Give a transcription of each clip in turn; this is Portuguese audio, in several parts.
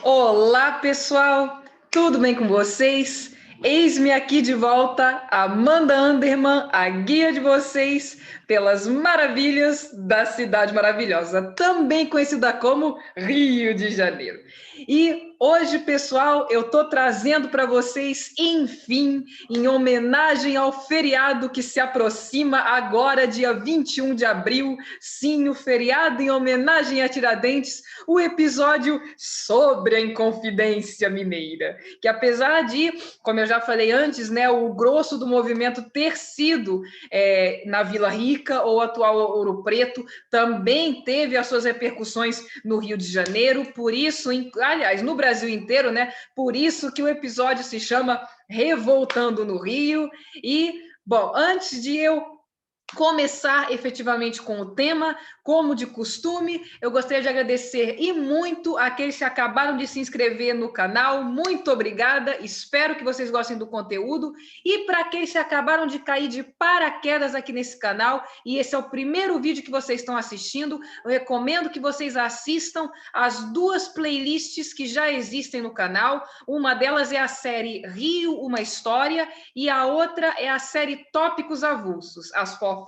Olá, pessoal! Tudo bem com vocês? Eis-me aqui de volta, Amanda Anderman, a guia de vocês pelas maravilhas da cidade maravilhosa, também conhecida como Rio de Janeiro. E hoje, pessoal, eu estou trazendo para vocês, enfim, em homenagem ao feriado que se aproxima agora, dia 21 de abril, sim, o feriado em homenagem a Tiradentes, o episódio sobre a Inconfidência Mineira, que apesar de, como eu já falei antes, né, o grosso do movimento ter sido na Vila Rica ou atual Ouro Preto, também teve as suas repercussões no Rio de Janeiro, por isso, aliás, no Brasil inteiro, né? Por isso que o episódio se chama Revoltando no Rio. E, bom, antes de eu começar efetivamente com o tema, como de costume, eu gostaria de agradecer e muito aqueles que acabaram de se inscrever no canal. Muito obrigada, espero que vocês gostem do conteúdo. E para aqueles que acabaram de cair de paraquedas aqui nesse canal, e esse é o primeiro vídeo que vocês estão assistindo, eu recomendo que vocês assistam as duas playlists que já existem no canal. Uma delas é a série Rio, uma História, e a outra é a série Tópicos Avulsos, as fofocas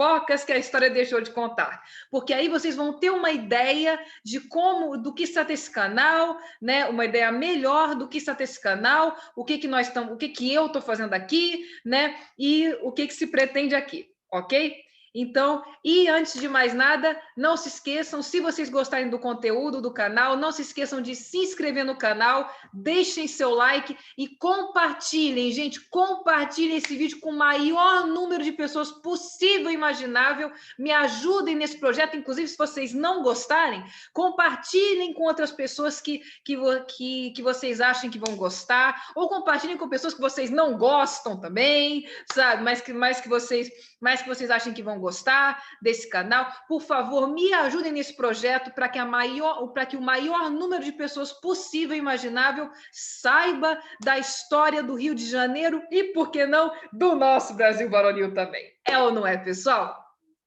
que a história deixou de contar. Porque aí vocês vão ter uma ideia de como, do que está esse canal, né? Uma ideia melhor do que está esse canal, o que nós estamos, o que eu estou fazendo aqui, né? E o que se pretende aqui, ok? Então, e antes de mais nada, não se esqueçam, se vocês gostarem do conteúdo do canal, não se esqueçam de se inscrever no canal, deixem seu like e compartilhem, gente, compartilhem esse vídeo com o maior número de pessoas possível e imaginável, me ajudem nesse projeto, inclusive se vocês não gostarem, compartilhem com outras pessoas que vocês achem que vão gostar, ou compartilhem com pessoas que vocês não gostam também, sabe, mas que vocês achem que vão gostar desse canal. Por favor, me ajudem nesse projeto para que o maior número de pessoas possível e imaginável saiba da história do Rio de Janeiro e, por que não, do nosso Brasil varonil também. É ou não é, pessoal?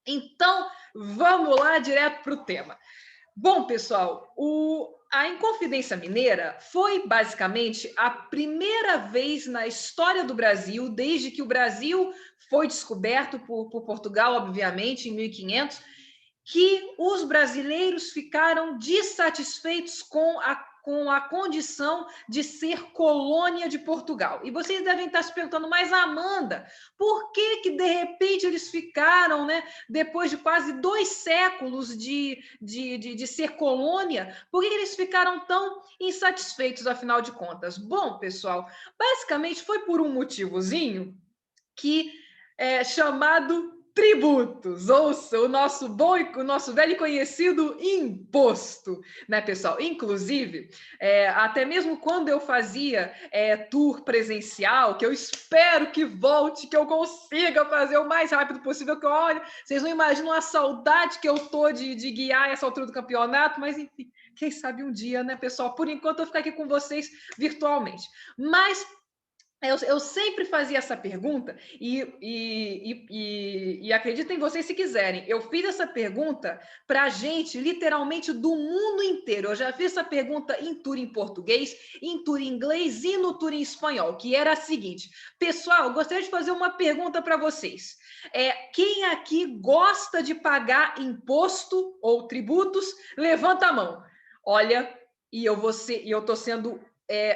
Então, vamos lá direto para o tema. Bom, pessoal, a Inconfidência Mineira foi basicamente a primeira vez na história do Brasil, desde que o Brasil foi descoberto por Portugal, obviamente, em 1500, que os brasileiros ficaram dissatisfeitos com a condição de ser colônia de Portugal. E vocês devem estar se perguntando, mas Amanda, por que de repente eles ficaram, né, depois de quase 2 séculos de ser colônia, por que eles ficaram tão insatisfeitos, afinal de contas? Bom, pessoal, basicamente foi por um motivozinho que é chamado tributos, ouça, o nosso velho e conhecido imposto, né, pessoal? Inclusive, até mesmo quando eu fazia tour presencial, que eu espero que volte, que eu consiga fazer o mais rápido possível, que olha, vocês não imaginam a saudade que eu tô de guiar essa altura do campeonato, mas enfim, quem sabe um dia, né, pessoal? Por enquanto eu vou ficar aqui com vocês virtualmente. Mas eu sempre fazia essa pergunta e acreditem vocês se quiserem. Eu fiz essa pergunta para gente, literalmente, do mundo inteiro. Eu já fiz essa pergunta em tour em português, em tour em inglês e no tour em espanhol, que era a seguinte. Pessoal, eu gostaria de fazer uma pergunta para vocês. Quem aqui gosta de pagar imposto ou tributos? Levanta a mão. Olha, e eu estou sendo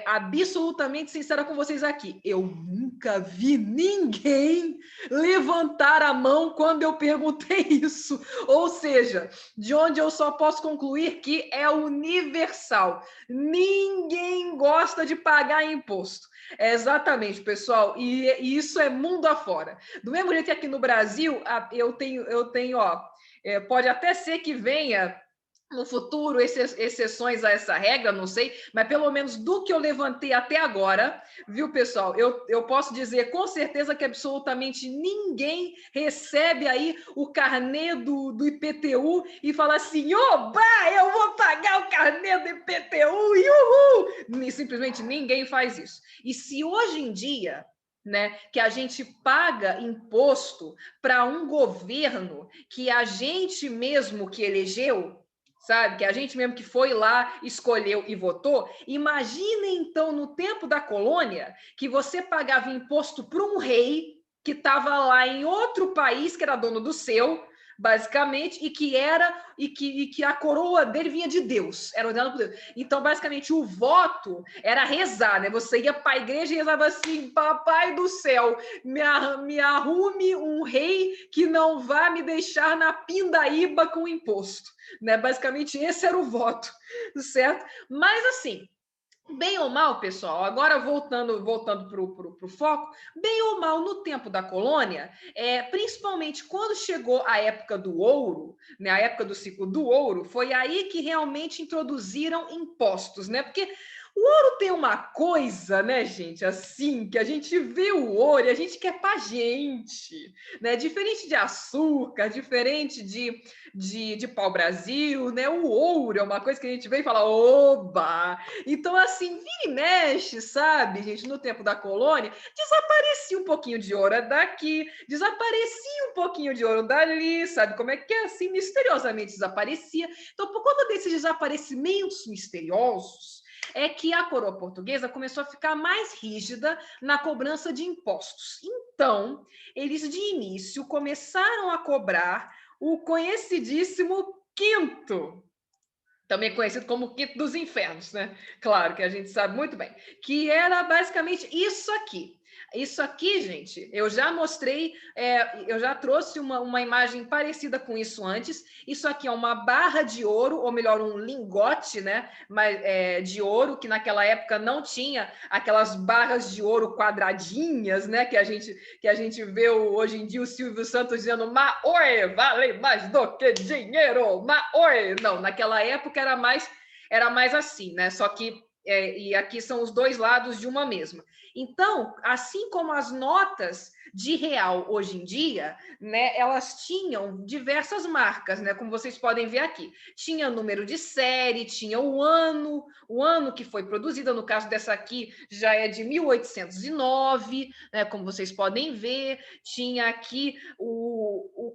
absolutamente sincera com vocês aqui. Eu nunca vi ninguém levantar a mão quando eu perguntei isso. Ou seja, de onde eu só posso concluir que é universal. Ninguém gosta de pagar imposto. Exatamente, pessoal. E isso é mundo afora. Do mesmo jeito que aqui no Brasil, eu tenho, pode até ser que venha no futuro exceções a essa regra, não sei, mas pelo menos do que eu levantei até agora, viu, pessoal? Eu posso dizer com certeza que absolutamente ninguém recebe aí o carnê do IPTU e fala assim, oba, eu vou pagar o carnê do IPTU, uhul! E simplesmente ninguém faz isso. E se hoje em dia, né, que a gente paga imposto para um governo que a gente mesmo que elegeu, sabe? Que a gente mesmo que foi lá, escolheu e votou. Imagine, então, no tempo da colônia, que você pagava imposto para um rei que estava lá em outro país, que era dono do seu, basicamente, e que a coroa dele vinha de Deus, era ordenado por Deus. Então, basicamente, o voto era rezar, né? Você ia para a igreja e rezava assim: Papai do céu, me arrume um rei que não vá me deixar na pindaíba com imposto, né? Basicamente, esse era o voto, certo? Mas assim, bem ou mal, pessoal, agora voltando para o foco, bem ou mal, no tempo da colônia, principalmente quando chegou a época do ouro, né, a época do ciclo do ouro, foi aí que realmente introduziram impostos, né? Porque o ouro tem uma coisa, né, gente, assim, que a gente vê o ouro e a gente quer pra gente, né? Diferente de açúcar, diferente de pau-brasil, né? O ouro é uma coisa que a gente vê e fala, oba! Então, assim, vira e mexe, sabe, gente, no tempo da colônia, desaparecia um pouquinho de ouro daqui, desaparecia um pouquinho de ouro dali, sabe como é que é? Assim, misteriosamente desaparecia. Então, por conta desses desaparecimentos misteriosos, é que a coroa portuguesa começou a ficar mais rígida na cobrança de impostos. Então, eles de início começaram a cobrar o conhecidíssimo quinto, também conhecido como quinto dos infernos, né? Claro que a gente sabe muito bem, que era basicamente isso aqui. Isso aqui, gente, eu já mostrei, eu já trouxe uma imagem parecida com isso antes. Isso aqui é uma barra de ouro, ou melhor, um lingote, né? Mas, de ouro, que naquela época não tinha aquelas barras de ouro quadradinhas, né? Que a gente vê hoje em dia o Silvio Santos dizendo Maoi, vale mais do que dinheiro, Maoi. Não, naquela época era mais assim, né? Só que e aqui são os dois lados de uma mesma. Então, assim como as notas de real hoje em dia, né, elas tinham diversas marcas, né, como vocês podem ver aqui. Tinha número de série, tinha o ano que foi produzida, no caso dessa aqui já é de 1809, né, como vocês podem ver. Tinha aqui o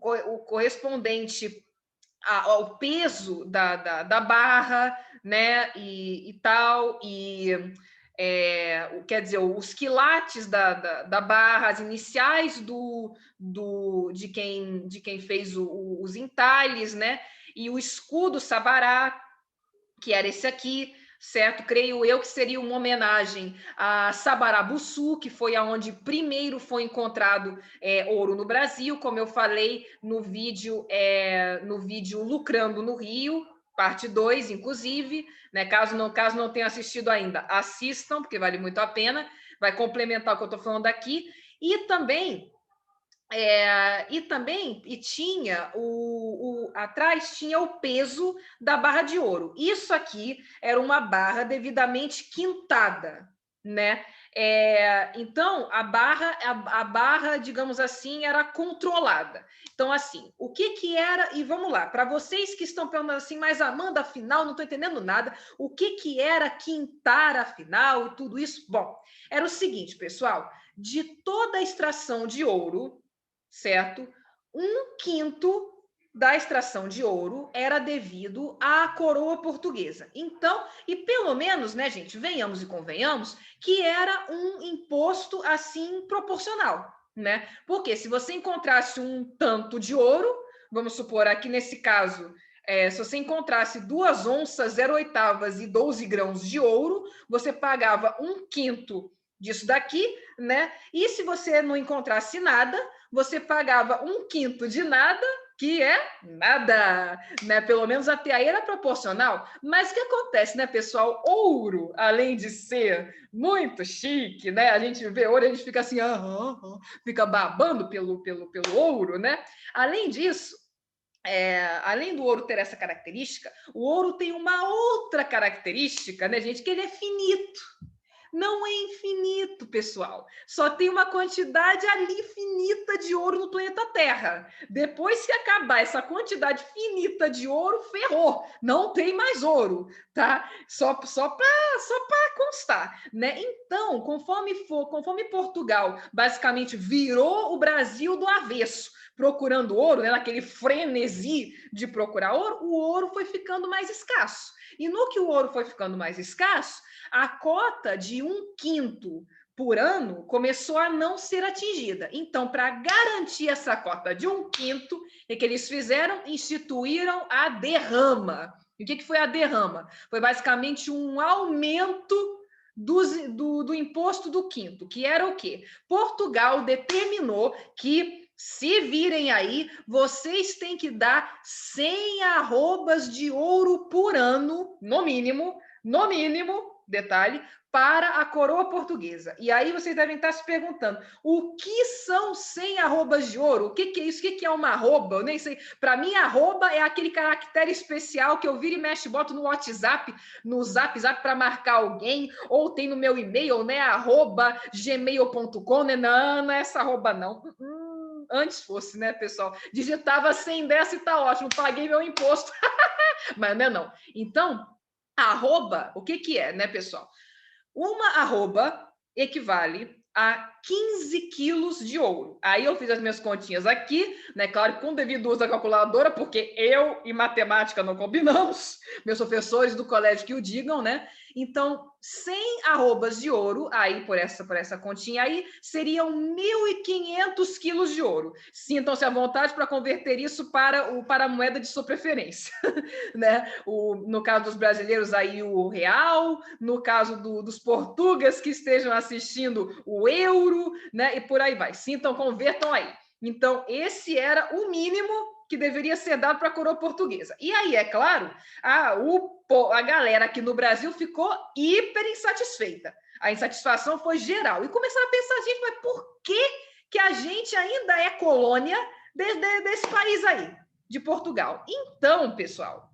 correspondente ao peso da barra, né, e tal, quer dizer, os quilates da barra, as iniciais de quem fez os entalhes, né, e o escudo Sabará, que era esse aqui, certo? Creio eu que seria uma homenagem a Sabarabuçu, que foi aonde primeiro foi encontrado ouro no Brasil, como eu falei no vídeo Lucrando no Rio, parte 2, inclusive, né? Caso não tenha assistido ainda, assistam, porque vale muito a pena, vai complementar o que eu estou falando aqui. E tinha atrás tinha o peso da barra de ouro. Isso aqui era uma barra devidamente quintada, né? Então a barra, digamos assim, era controlada. Então, assim, o que era? E vamos lá, para vocês que estão perguntando assim, mas Amanda, afinal, não estou entendendo nada. O que era quintar, afinal, e tudo isso? Bom, era o seguinte, pessoal: de toda a extração de ouro, certo? Um quinto da extração de ouro era devido à coroa portuguesa. Então, e pelo menos, né, gente, venhamos e convenhamos, que era um imposto assim proporcional, né? Porque se você encontrasse um tanto de ouro, vamos supor aqui nesse caso, se você encontrasse 2 onças, 0,8 e 12 grãos de ouro, você pagava um quinto disso daqui, né? E se você não encontrasse nada, você pagava um quinto de nada, que é nada, né? Pelo menos até aí era proporcional. Mas o que acontece, né, pessoal? Ouro, além de ser muito chique, né? A gente vê ouro, a gente fica assim, fica babando pelo ouro, né? Além disso, além do ouro ter essa característica, o ouro tem uma outra característica, né, gente? Que ele é finito. Não é infinito, pessoal. Só tem uma quantidade ali finita de ouro no planeta Terra. Depois que acabar essa quantidade finita de ouro, ferrou. Não tem mais ouro, tá? Só para constar, né? Então, conforme Portugal basicamente virou o Brasil do avesso, procurando ouro, né, naquele frenesi de procurar ouro, o ouro foi ficando mais escasso. E no que o ouro foi ficando mais escasso, a cota de 1/5 por ano começou a não ser atingida. Então, para garantir essa cota de 1/5, o que eles fizeram? Instituíram a derrama. E o que foi a derrama? Foi basicamente um aumento do imposto do quinto, que era o quê? Portugal determinou que, se virem aí, vocês têm que dar 100 arrobas de ouro por ano, no mínimo, detalhe, para a coroa portuguesa. E aí vocês devem estar se perguntando, o que são 100 arrobas de ouro? O que é isso? O que é uma arroba? Eu nem sei. Para mim, arroba é aquele caractere especial que eu viro e mexe, boto no WhatsApp, no Zap para marcar alguém, ou tem no meu e-mail, né? @gmail.com, né? Não, não é essa arroba, não. Antes fosse, né, pessoal? Digitava 100 dessa e tá ótimo, paguei meu imposto. Mas não é não. Então, arroba, o que é, né, pessoal? Uma arroba equivale a 15 quilos de ouro. Aí eu fiz as minhas continhas aqui, né? Claro, com devido uso da calculadora, porque eu e matemática não combinamos, meus professores do colégio que o digam, né? Então, 100 arrobas de ouro, aí por essa continha aí, seriam 1.500 quilos de ouro. Sintam-se à vontade para converter isso para a moeda de sua preferência. Né? No caso dos brasileiros, aí o real, no caso dos portugueses que estejam assistindo, o euro, né? E por aí vai. Sintam, convertam aí. Então, esse era o mínimo que deveria ser dado para a coroa portuguesa. E aí, é claro, a galera aqui no Brasil ficou hiper insatisfeita. A insatisfação foi geral. E começaram a pensar, gente, mas por que a gente ainda é colônia desse país aí, de Portugal? Então, pessoal,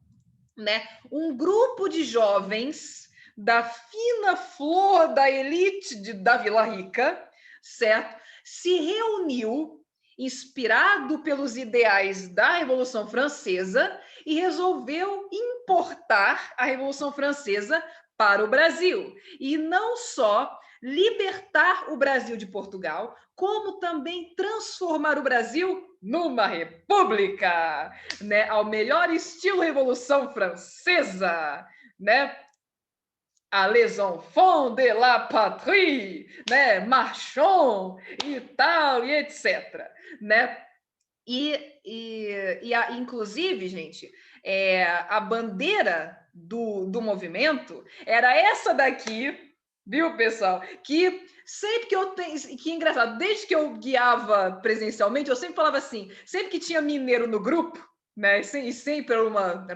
né, um grupo de jovens da fina flor da elite da Vila Rica, certo? Se reuniu, inspirado pelos ideais da Revolução Francesa, e resolveu importar a Revolução Francesa para o Brasil. E não só libertar o Brasil de Portugal, como também transformar o Brasil numa república, né? Ao melhor estilo Revolução Francesa, né? A les enfants de la patrie, né? Marchons e tal, e etc. Né? Inclusive, gente, a bandeira do movimento era essa daqui, viu, pessoal? Que sempre que eu tenho. Que engraçado, desde que eu guiava presencialmente, eu sempre falava assim: sempre que tinha mineiro no grupo, né? E sempre era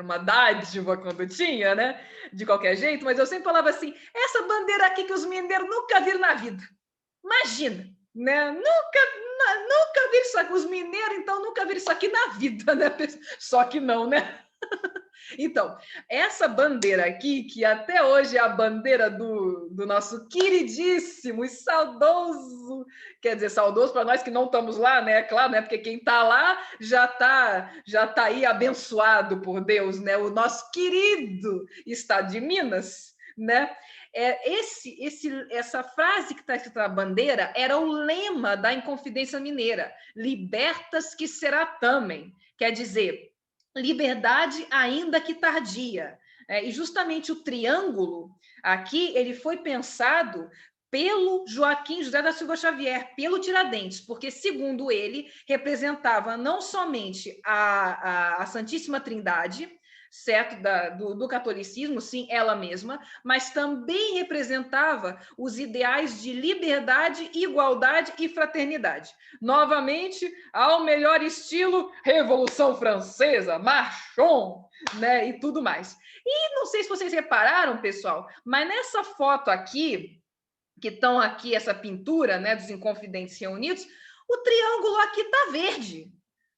uma dádiva quando tinha, né? De qualquer jeito, mas eu sempre falava assim: essa bandeira aqui que os mineiros nunca viram na vida. Imagina, né? Nunca vi isso aqui. Os mineiros, então, nunca viram isso aqui na vida, né? Só que não, né? Então, essa bandeira aqui, que até hoje é a bandeira do nosso queridíssimo e saudoso, quer dizer, saudoso para nós que não estamos lá, né? Claro, né? Porque quem está lá já tá aí abençoado por Deus, né? O nosso querido estado de Minas, né? Essa frase que está escrita na bandeira era o lema da Inconfidência Mineira: libertas que será também. Quer dizer, liberdade ainda que tardia. E justamente o triângulo aqui, ele foi pensado pelo Joaquim José da Silva Xavier, pelo Tiradentes, porque, segundo ele, representava não somente a Santíssima Trindade, certo, do catolicismo, sim, ela mesma, mas também representava os ideais de liberdade, igualdade e fraternidade. Novamente, ao melhor estilo Revolução Francesa, Marchon, né, e tudo mais. E não sei se vocês repararam, pessoal, mas nessa foto aqui, que estão aqui, essa pintura, né, dos Inconfidentes reunidos, o triângulo aqui tá verde.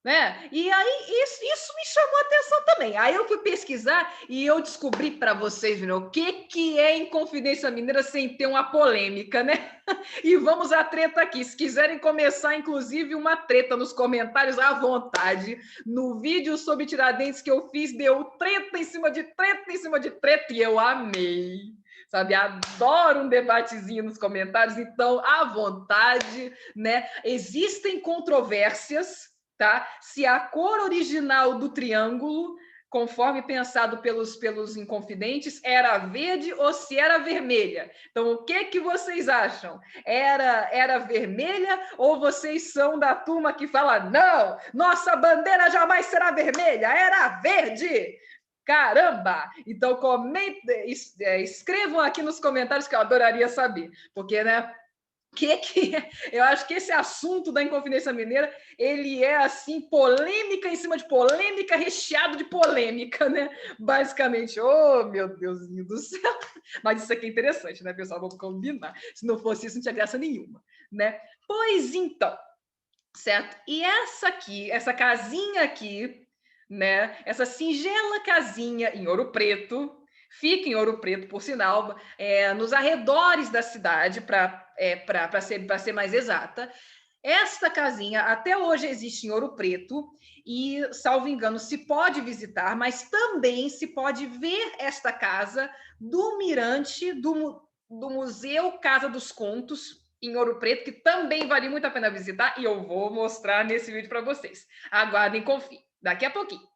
Né? E aí isso me chamou a atenção também. Aí eu fui pesquisar e eu descobri para vocês, né, o que é Inconfidência Mineira sem ter uma polêmica, né? E vamos à treta aqui. Se quiserem começar, inclusive, uma treta nos comentários, à vontade. No vídeo sobre Tiradentes que eu fiz, deu treta em cima de treta em cima de treta e eu amei. Sabe, adoro um debatezinho nos comentários, então, à vontade, né? Existem controvérsias, tá? Se a cor original do triângulo, conforme pensado pelos Inconfidentes, era verde ou se era vermelha. Então, o que vocês acham? Era vermelha ou vocês são da turma que fala, não, nossa bandeira jamais será vermelha, era verde? Caramba! Então, escrevam aqui nos comentários que eu adoraria saber, porque, né? Eu acho que esse assunto da Inconfidência Mineira, ele é assim, polêmica em cima de polêmica, recheado de polêmica, né? Basicamente, oh meu Deusinho do céu. Mas isso aqui é interessante, né, pessoal? Vamos combinar. Se não fosse isso, não tinha graça nenhuma, né? Pois então, certo? E essa casinha aqui, né? Essa singela casinha em Ouro Preto, fica em Ouro Preto, por sinal, nos arredores da cidade, para ser mais exata. Esta casinha até hoje existe em Ouro Preto e, salvo engano, se pode visitar, mas também se pode ver esta casa do mirante do Museu Casa dos Contos, em Ouro Preto, que também vale muito a pena visitar, e eu vou mostrar nesse vídeo para vocês. Aguardem, confiem, daqui a pouquinho.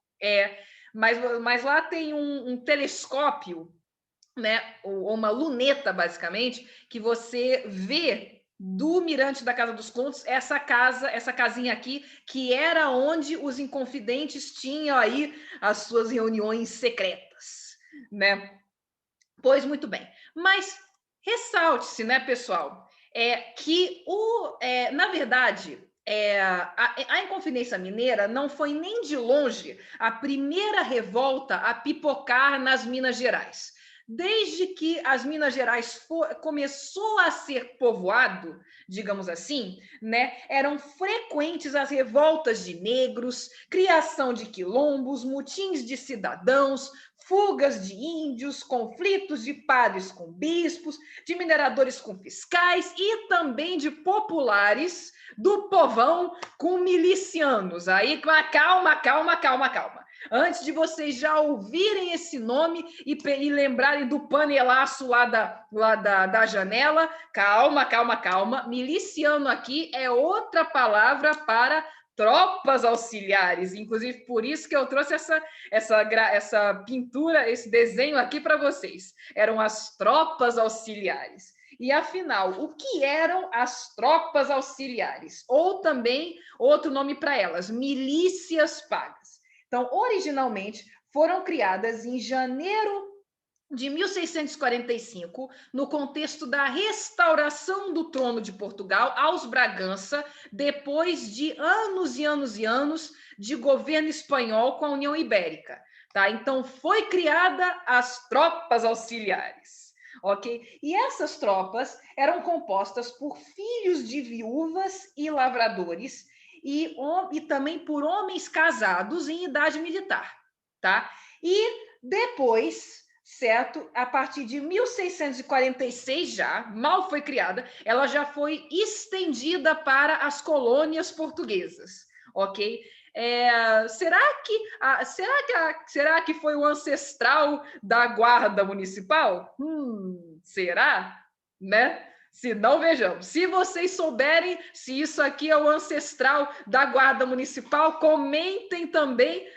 Mas lá tem um telescópio, né, ou uma luneta, basicamente, que você vê do mirante da Casa dos Contos, essa casinha aqui, que era onde os Inconfidentes tinham aí as suas reuniões secretas, né? Pois muito bem. Mas ressalte-se, né, pessoal, que na verdade, a Inconfidência Mineira não foi nem de longe a primeira revolta a pipocar nas Minas Gerais. Desde que as Minas Gerais começou a ser povoado, digamos assim, né, eram frequentes as revoltas de negros, criação de quilombos, mutins de cidadãos, fugas de índios, conflitos de padres com bispos, de mineradores com fiscais e também de populares do povão com milicianos. Aí, calma. Antes de vocês já ouvirem esse nome e lembrarem do panelaço lá da janela, calma. Miliciano aqui é outra palavra para tropas auxiliares. Inclusive, por isso que eu trouxe essa pintura, esse desenho aqui para vocês. Eram as tropas auxiliares. E, afinal, o que eram as tropas auxiliares? Ou também, outro nome para elas, milícias pagas. Então, originalmente, foram criadas em janeiro de 1645, no contexto da restauração do trono de Portugal aos Bragança, depois de anos e anos de governo espanhol com a União Ibérica. Tá? Então, foi criada as tropas auxiliares. Ok? E essas tropas eram compostas por filhos de viúvas e lavradores e também por homens casados em idade militar. Tá? E depois, certo? A partir de 1646 já, mal foi criada, ela já foi estendida para as colônias portuguesas, ok? Será que foi o ancestral da guarda municipal? Será? Né? Se não, vejamos. Se vocês souberem se isso aqui é o ancestral da guarda municipal, comentem também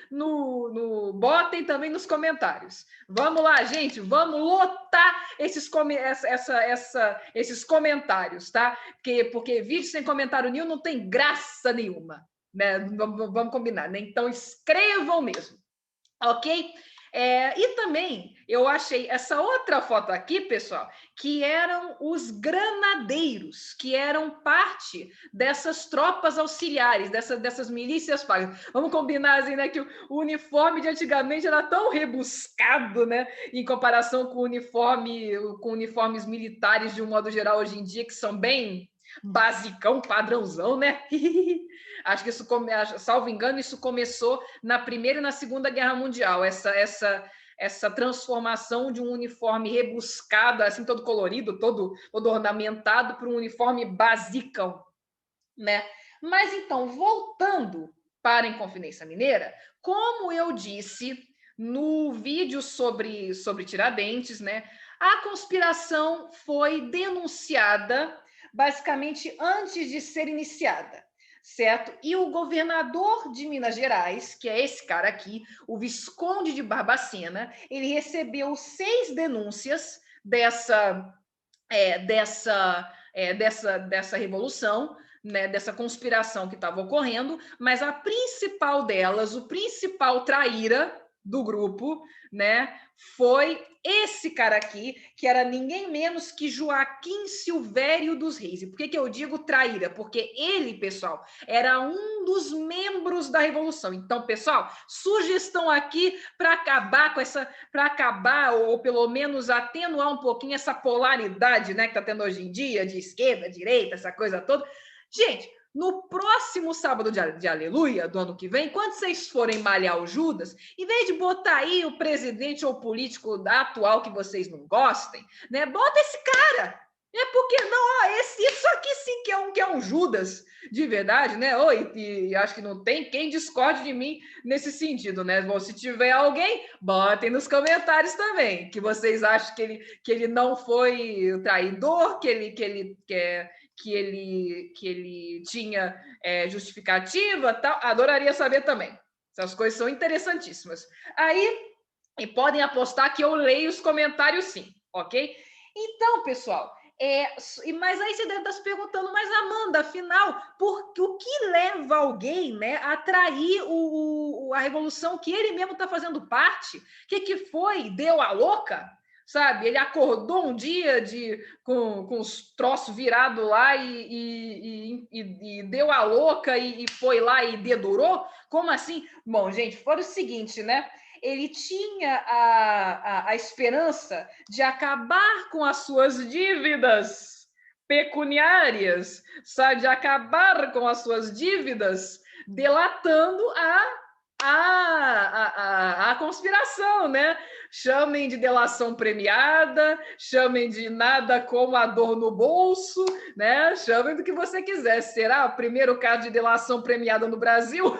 botem também nos comentários. Vamos lá, gente, vamos lotar esses comentários, tá? Porque vídeo sem comentário nenhum não tem graça nenhuma, né? Vamos combinar, né? Então escrevam mesmo, ok? E também eu achei essa outra foto aqui, pessoal, que eram os granadeiros, que eram parte dessas tropas auxiliares, dessas milícias pagas. Vamos combinar assim, né, que o uniforme de antigamente era tão rebuscado, né, em comparação com uniformes militares de um modo geral hoje em dia, que são bem basicão, padrãozão, né? Acho que salvo engano, isso começou na Primeira e na Segunda Guerra Mundial, essa transformação de um uniforme rebuscado, assim, todo colorido, todo ornamentado, para um uniforme basicão, né? Mas então, voltando para a Inconfidência Mineira, como eu disse no vídeo sobre Tiradentes, né? A conspiração foi denunciada basicamente antes de ser iniciada. certo? E o governador de Minas Gerais, que é esse cara aqui, o Visconde de Barbacena, ele recebeu 6 denúncias dessa revolução, né, dessa conspiração que estava ocorrendo, mas a principal delas, o principal traíra do grupo, né, foi esse cara aqui, que era ninguém menos que Joaquim Silvério dos Reis. E por que eu digo traíra? Porque ele, pessoal, era um dos membros da Revolução. Então, pessoal, sugestão aqui para acabar com essa, para acabar, ou pelo menos atenuar um pouquinho essa polaridade, né, que está tendo hoje em dia, de esquerda, direita, essa coisa toda. Gente, no próximo sábado de Aleluia, do ano que vem, quando vocês forem malhar o Judas, em vez de botar aí o presidente ou político atual que vocês não gostem, né? Bota esse cara. É porque não, ó, isso aqui sim que é um Judas de verdade, né? Oi, e acho que não tem quem discorde de mim nesse sentido, né? Bom, se tiver alguém, botem nos comentários também, que vocês acham que ele não foi traidor, que ele tinha justificativa, tal. Adoraria saber também. Essas coisas são interessantíssimas. Aí, e podem apostar que eu leio os comentários sim, ok? Então, pessoal, mas aí você deve estar se perguntando, mas Amanda, afinal, o que leva alguém, né, a trair a revolução que ele mesmo está fazendo parte? O que foi? Deu a louca? Sabe? Ele acordou um dia com os troços virados lá e deu a louca e foi lá e dedurou? Como assim? Bom, gente, foi o seguinte, né? Ele tinha a esperança de acabar com as suas dívidas pecuniárias, sabe? De acabar com as suas dívidas, delatando a conspiração, né? Chamem de delação premiada, chamem de nada como a dor no bolso, né? Chamem do que você quiser. Será o primeiro caso de delação premiada no Brasil?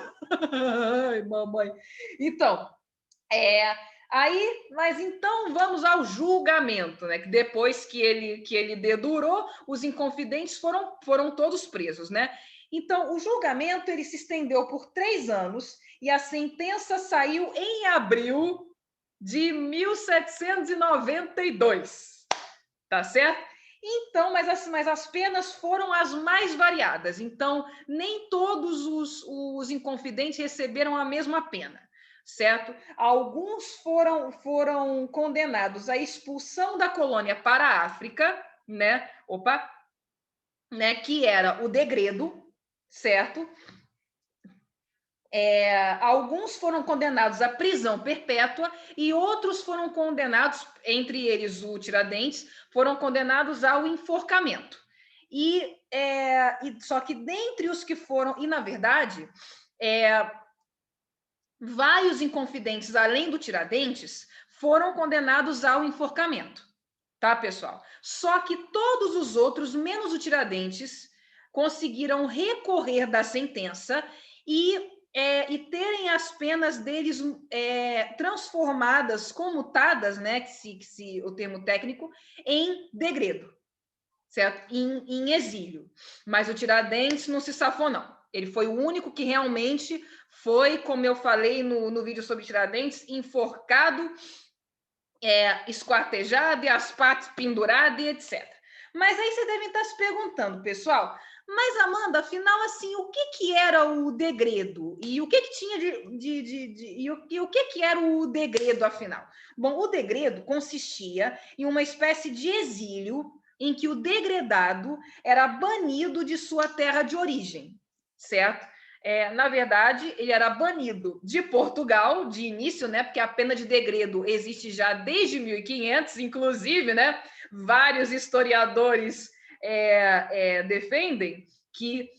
Ai, mamãe. Então, mas então vamos ao julgamento, né? Que depois que ele dedurou, os inconfidentes foram todos presos, né? Então, o julgamento ele se estendeu por 3 anos e a sentença saiu em abril de 1792, tá certo? Então, mas as penas foram as mais variadas. Então, nem todos os inconfidentes receberam a mesma pena, certo? Alguns foram condenados à expulsão da colônia para a África, né? Né? Que era o degredo, certo? Alguns foram condenados à prisão perpétua e outros foram condenados, entre eles o Tiradentes, foram condenados ao enforcamento. Só que dentre os que foram, e na verdade, vários inconfidentes, além do Tiradentes, foram condenados ao enforcamento, tá, pessoal? Só que todos os outros, menos o Tiradentes, conseguiram recorrer da sentença e terem as penas deles transformadas, comutadas, né, que o termo técnico, em degredo, certo? Em exílio. Mas o Tiradentes não se safou, não. Ele foi o único que realmente foi, como eu falei no vídeo sobre Tiradentes, enforcado, esquartejado e as patas penduradas e etc. Mas aí vocês devem estar se perguntando, pessoal, mas Amanda, afinal, assim, o que era o degredo? E o que tinha e o que era o degredo, afinal? Bom, o degredo consistia em uma espécie de exílio em que o degredado era banido de sua terra de origem, certo? Na verdade, ele era banido de Portugal, de início, né? Porque a pena de degredo existe já desde 1500, inclusive, né? Vários historiadores defendem que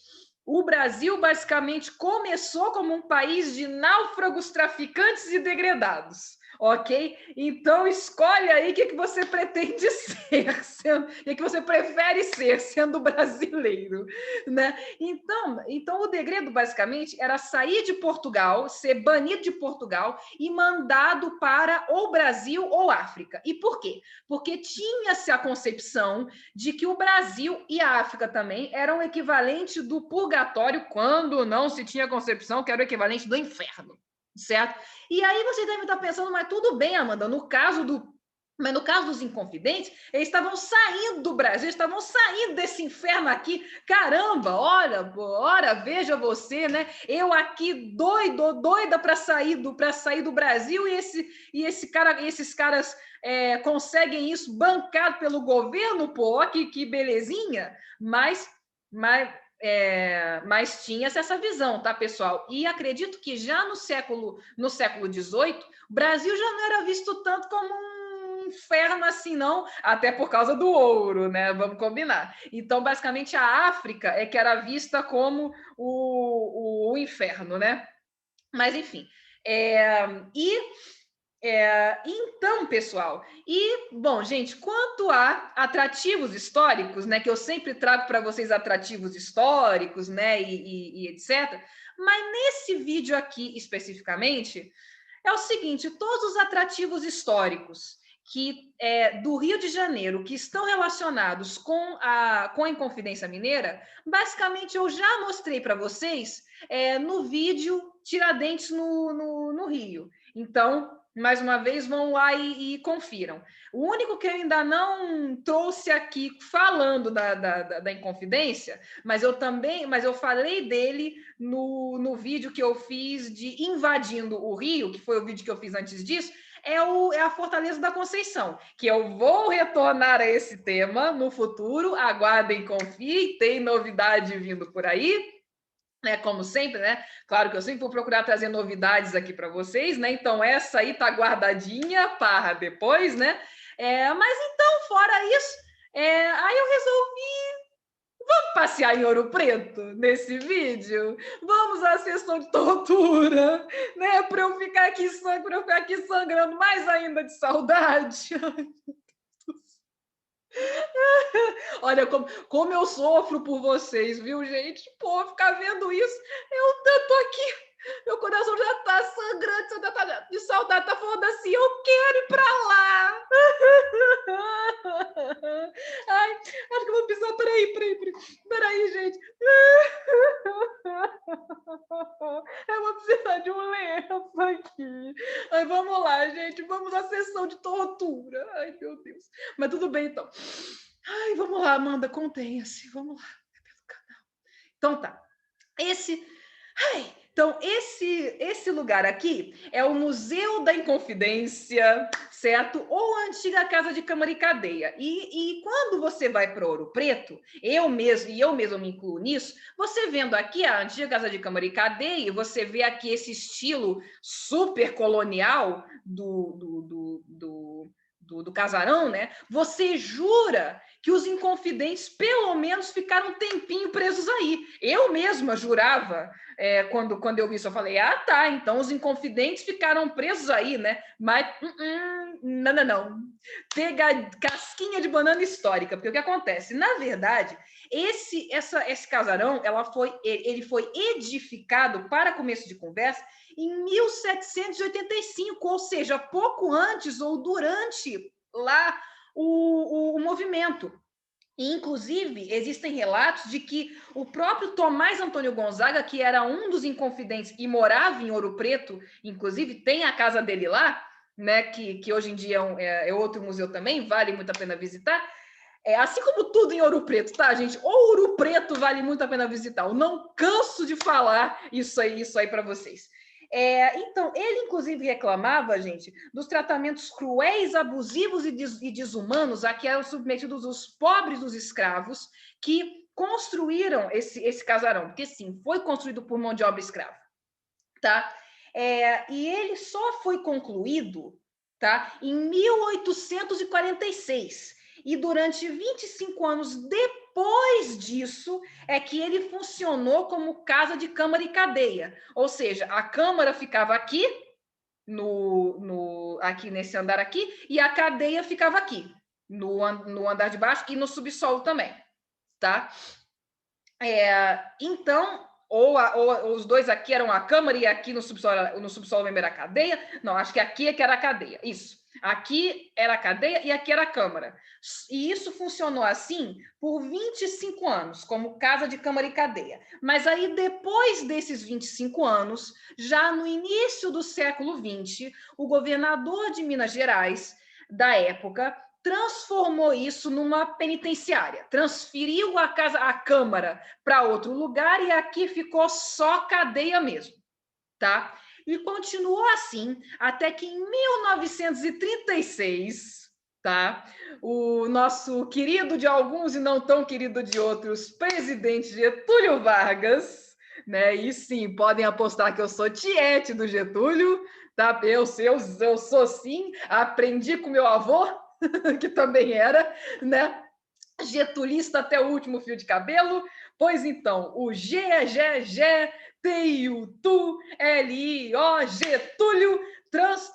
o Brasil basicamente começou como um país de náufragos, traficantes e degredados. ok? Então, escolhe aí o que você pretende ser, o que você prefere ser, sendo brasileiro, né? Então, o degredo, basicamente, era sair de Portugal, ser banido de Portugal e mandado para ou Brasil ou África. E por quê? Porque tinha-se a concepção de que o Brasil e a África também eram o equivalente do purgatório, quando não se tinha a concepção que era o equivalente do inferno, certo? E aí você deve estar pensando, mas tudo bem, Amanda, mas no caso dos Inconfidentes, eles estavam saindo do Brasil, estavam saindo desse inferno aqui. Caramba, olha, veja você, né? Eu aqui doida para sair do Brasil e esses caras conseguem isso bancado pelo governo, pô, que belezinha. Mas tinha-se essa visão, tá, pessoal? E acredito que já no século XVIII, o Brasil já não era visto tanto como um inferno assim, não, até por causa do ouro, né? Vamos combinar. Então, basicamente, a África é que era vista como o inferno, né? Mas, enfim. Então, pessoal, bom, gente, quanto a atrativos históricos, né, que eu sempre trago para vocês atrativos históricos, né, e etc., mas nesse vídeo aqui especificamente, é o seguinte: todos os atrativos históricos do Rio de Janeiro que estão relacionados com a Inconfidência Mineira, basicamente eu já mostrei para vocês no vídeo Tiradentes no Rio. Então, mais uma vez, vão lá e confiram. O único que eu ainda não trouxe aqui falando da Inconfidência, mas eu falei dele no vídeo que eu fiz de Invadindo o Rio, que foi o vídeo que eu fiz antes disso, é a Fortaleza da Conceição, que eu vou retornar a esse tema no futuro. Aguardem, confiem, tem novidade vindo por aí. Né, como sempre, né? Claro que eu sempre vou procurar trazer novidades aqui para vocês, né? Então, essa aí tá guardadinha para depois, né? Mas então, fora isso, aí eu resolvi passear em Ouro Preto nesse vídeo. Vamos à sessão de tortura, né? Para eu ficar aqui sangrando mais ainda de saudade. Olha como eu sofro por vocês, viu, gente? Pô, ficar vendo isso, eu tô aqui, meu coração já tá sangrando, já tá de saudade, tá falando assim, eu quero ir pra lá. Ai, acho que eu vou pisar, peraí, gente. Eu vou precisar de um lenço aqui. Ai, vamos lá, gente, vamos à sessão de tortura. Ai, meu Deus. Mas tudo bem, então. Ai, vamos lá, Amanda, contenha-se. Vamos lá. Então tá. Esse lugar aqui é o Museu da Inconfidência, certo? Ou a antiga Casa de Câmara e Cadeia. E quando você vai para Ouro Preto, eu mesmo me incluo nisso, você vendo aqui a antiga Casa de Câmara e Cadeia, você vê aqui esse estilo super colonial do casarão, né? Você jura que os Inconfidentes pelo menos ficaram um tempinho presos aí. Eu mesma jurava, quando eu vi isso, eu falei, tá, então os Inconfidentes ficaram presos aí, né? Mas não. Pega casquinha de banana histórica, porque o que acontece? Na verdade, esse casarão, ele foi edificado, para começo de conversa, em 1785, ou seja, pouco antes ou durante lá o movimento. E, inclusive, existem relatos de que o próprio Tomás Antônio Gonzaga, que era um dos Inconfidentes e morava em Ouro Preto, inclusive tem a casa dele lá, né, que hoje em dia é outro museu também, vale muito a pena visitar. Assim como tudo em Ouro Preto, tá, gente? Ouro Preto vale muito a pena visitar. Eu não canso de falar isso aí para vocês. Então, ele inclusive reclamava, gente, dos tratamentos cruéis, abusivos e desumanos a que eram submetidos os pobres dos escravos que construíram esse casarão, porque sim, foi construído por mão de obra escrava, tá? E ele só foi concluído, tá, em 1846. E durante 25 anos depois disso é que ele funcionou como casa de câmara e cadeia. Ou seja, a câmara ficava aqui, aqui nesse andar aqui, e a cadeia ficava aqui, no andar de baixo e no subsolo também, tá? Então, ou os dois aqui eram a câmara e aqui no subsolo mesmo era a cadeia. Não, acho que aqui é que era a cadeia. Isso. Aqui era a cadeia e aqui era a câmara. E isso funcionou assim por 25 anos, como casa de câmara e cadeia. Mas aí, depois desses 25 anos, já no início do século XX, o governador de Minas Gerais, da época, transformou isso numa penitenciária, transferiu a Câmara para outro lugar e aqui ficou só cadeia mesmo, tá? E continuou assim até que em 1936, tá? O nosso querido de alguns e não tão querido de outros, presidente Getúlio Vargas, né? E sim, podem apostar que eu sou tiete do Getúlio, tá? Eu sou sim, aprendi com meu avô, que também era, né? Getulista até o último fio de cabelo. Pois então, o GGG-TIU-TU, LIO, Getúlio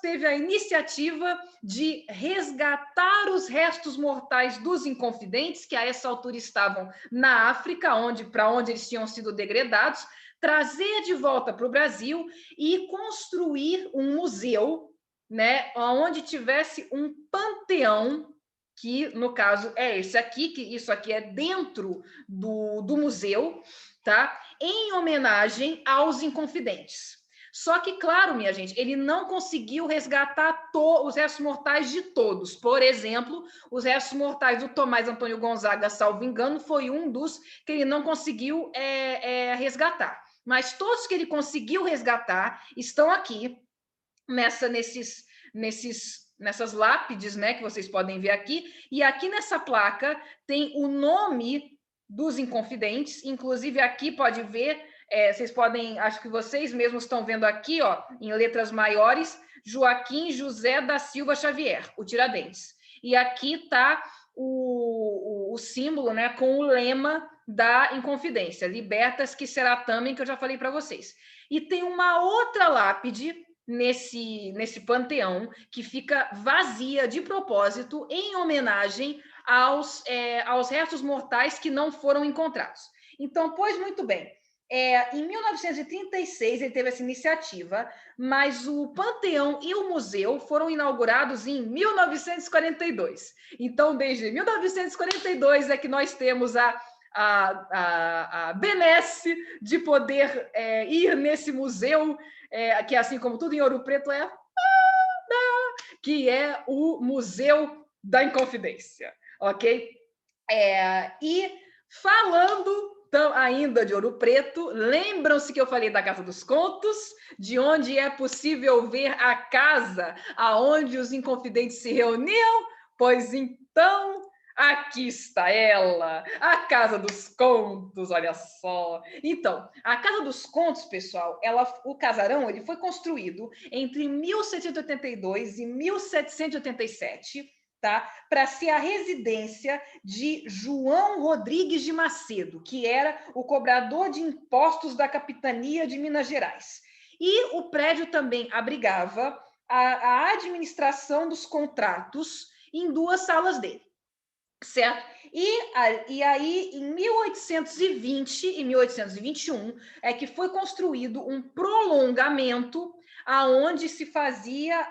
teve a iniciativa de resgatar os restos mortais dos Inconfidentes, que a essa altura estavam na África, para onde eles tinham sido degradados, trazer de volta para o Brasil e construir um museu, né, onde tivesse um panteão, que no caso é esse aqui, que isso aqui é dentro do museu, tá? Em homenagem aos Inconfidentes. Só que, claro, minha gente, ele não conseguiu resgatar os restos mortais de todos. Por exemplo, os restos mortais do Tomás Antônio Gonzaga, salvo engano, foi um dos que ele não conseguiu resgatar. Mas todos que ele conseguiu resgatar estão aqui nessas lápides, né, que vocês podem ver aqui, e aqui nessa placa tem o nome dos Inconfidentes, inclusive aqui pode ver, vocês podem, acho que vocês mesmos estão vendo aqui, ó, em letras maiores, Joaquim José da Silva Xavier, o Tiradentes. E aqui está o símbolo, né, com o lema da Inconfidência, Libertas que será também, que eu já falei para vocês. E tem uma outra lápide nesse panteão, que fica vazia de propósito, em homenagem aos restos mortais que não foram encontrados. Então, pois muito bem, em 1936 ele teve essa iniciativa, mas o panteão e o museu foram inaugurados em 1942. Então, desde 1942 é que nós temos a benesse de poder ir nesse museu, que assim como tudo em Ouro Preto que é o Museu da Inconfidência, ok? E falando ainda de Ouro Preto, lembram-se que eu falei da Casa dos Contos, de onde é possível ver a casa aonde os Inconfidentes se reuniam? Pois então, aqui está ela, a Casa dos Contos, olha só. Então, a Casa dos Contos, pessoal, o casarão ele foi construído entre 1782 e 1787, tá? Para ser a residência de João Rodrigues de Macedo, que era o cobrador de impostos da capitania de Minas Gerais. E o prédio também abrigava a administração dos contratos em duas salas dele. Certo? E aí, em 1820 e 1821, é que foi construído um prolongamento aonde se fazia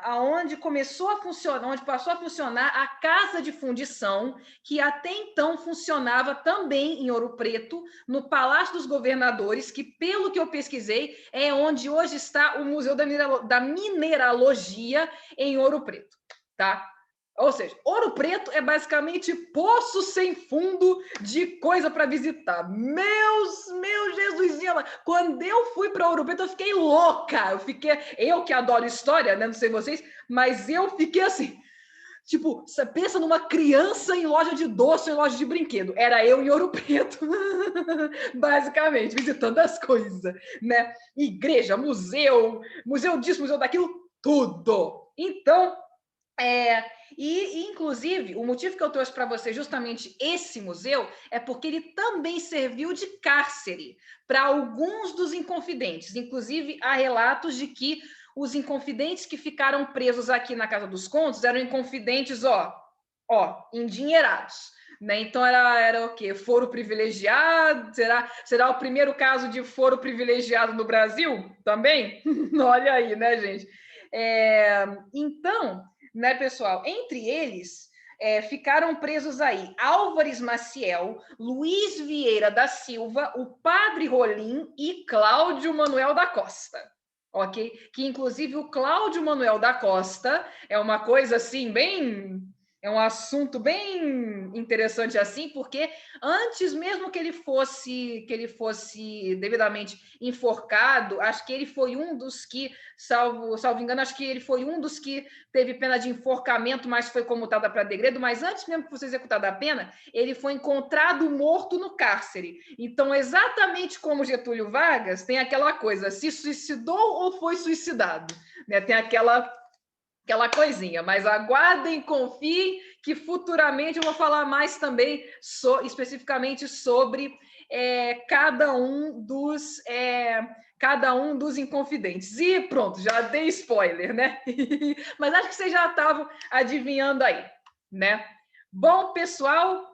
aonde começou a funcionar, onde passou a funcionar a casa de fundição, que até então funcionava também em Ouro Preto, no Palácio dos Governadores, que, pelo que eu pesquisei, é onde hoje está o Museu da Mineralogia em Ouro Preto, tá? Ou seja, Ouro Preto é basicamente poço sem fundo de coisa para visitar. Meu Jesusinho, quando eu fui para Ouro Preto, eu fiquei louca. Eu que adoro história, né? Não sei vocês, mas eu fiquei assim, tipo, você pensa numa criança em loja de doce, em loja de brinquedo. Era eu em Ouro Preto, basicamente, visitando as coisas, né? Igreja, museu disso, museu daquilo, tudo. Então, Inclusive, o motivo que eu trouxe para você justamente esse museu é porque ele também serviu de cárcere para alguns dos inconfidentes. Inclusive, há relatos de que os inconfidentes que ficaram presos aqui na Casa dos Contos eram inconfidentes, endinheirados. Né? Então, era o quê? Foro privilegiado? Será o primeiro caso de foro privilegiado no Brasil também? Olha aí, né, gente? Então, né, pessoal, entre eles ficaram presos aí Álvares Maciel, Luiz Vieira da Silva, o Padre Rolim e Cláudio Manuel da Costa. Ok? Que, inclusive, o Cláudio Manuel da Costa é uma coisa, assim, é um assunto bem interessante assim, porque antes mesmo que ele fosse devidamente enforcado, acho que ele foi um dos que, salvo engano, acho que ele foi um dos que teve pena de enforcamento, mas foi comutada para degredo, mas antes mesmo que fosse executada a pena, ele foi encontrado morto no cárcere. Então, exatamente como Getúlio Vargas, tem aquela coisa, se suicidou ou foi suicidado, né? Tem aquela coisinha, mas aguardem, confiem, que futuramente eu vou falar mais também especificamente sobre cada um dos inconfidentes. E pronto, já dei spoiler, né? Mas acho que vocês já estavam adivinhando aí, né? Bom, pessoal?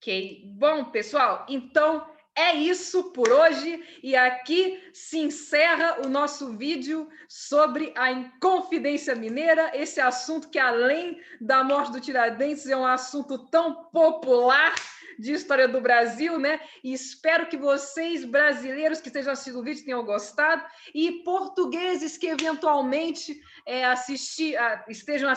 Ok. Bom, pessoal, então é isso por hoje e aqui se encerra o nosso vídeo sobre a Inconfidência Mineira, esse assunto que, além da morte do Tiradentes, é um assunto tão popular de história do Brasil, né? E espero que vocês, brasileiros que estejam assistindo o vídeo, tenham gostado, e portugueses que eventualmente estejam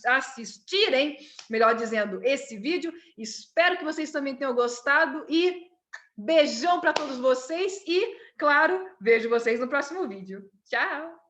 assistirem, melhor dizendo, esse vídeo. Espero que vocês também tenham gostado e beijão para todos vocês e, claro, vejo vocês no próximo vídeo. Tchau!